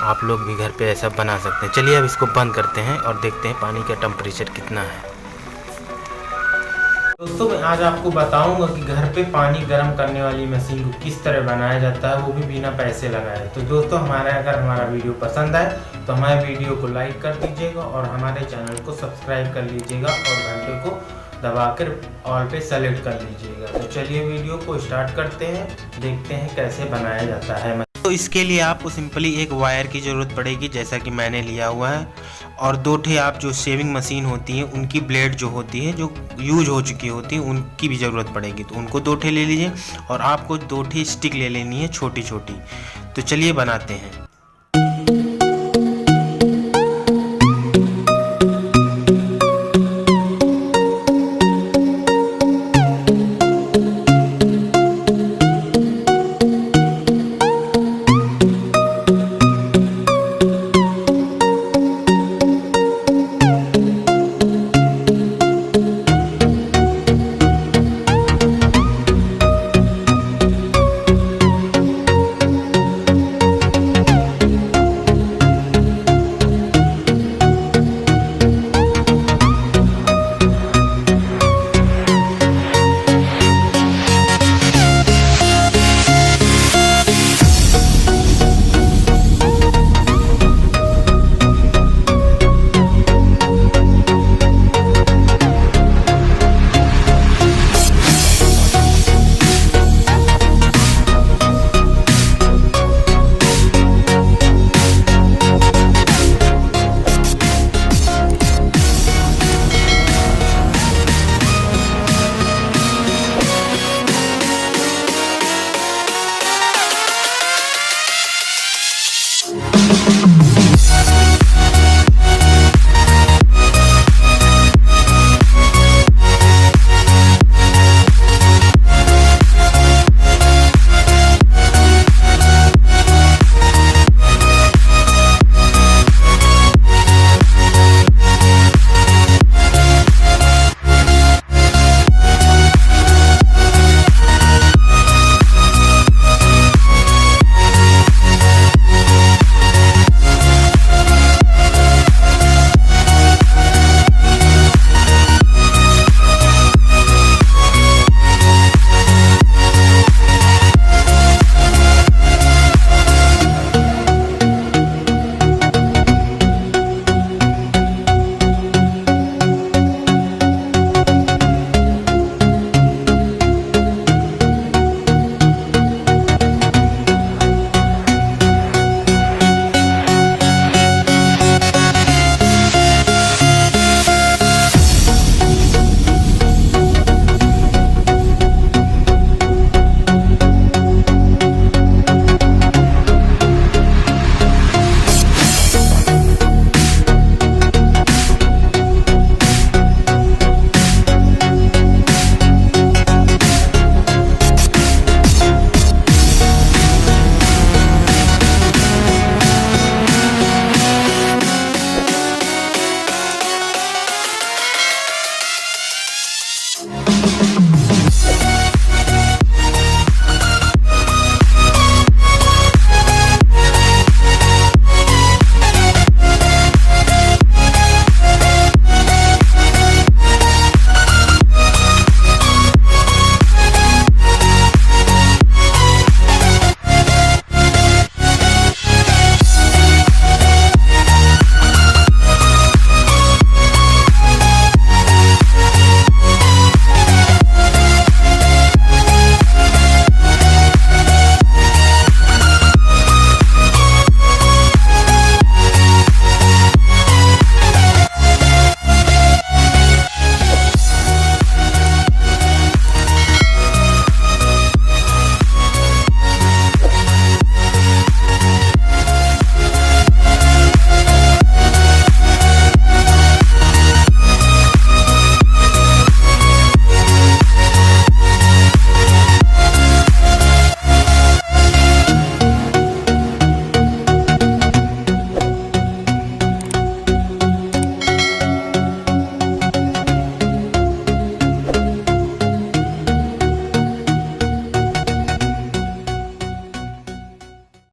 आप लोग भी घर पे ऐसा बना सकते हैं। चलिए अब इसको बंद करते हैं और देखते हैं पानी का टेम्परेचर कितना है। दोस्तों मैं आज आपको बताऊंगा कि घर पे पानी गर्म करने वाली मशीन को किस तरह बनाया जाता है, वो भी बिना पैसे लगाए। तो दोस्तों अगर हमारा वीडियो पसंद आए तो हमारे वीडियो को लाइक कर दीजिएगा और हमारे चैनल को सब्सक्राइब कर लीजिएगा और घंटे को दबाकर ऑल पे सेलेक्ट कर लीजिएगा। तो चलिए वीडियो को स्टार्ट करते हैं, देखते हैं कैसे बनाया जाता है। तो इसके लिए आपको सिंपली एक वायर की ज़रूरत पड़ेगी, जैसा कि मैंने लिया हुआ है, और 2 ठे आप जो शेविंग मशीन होती है उनकी ब्लेड जो होती है, जो यूज हो चुकी होती है, उनकी भी ज़रूरत पड़ेगी। तो उनको 2 ठे ले लीजिए और आपको 2 ठे स्टिक ले लेनी है छोटी छोटी। तो चलिए बनाते हैं।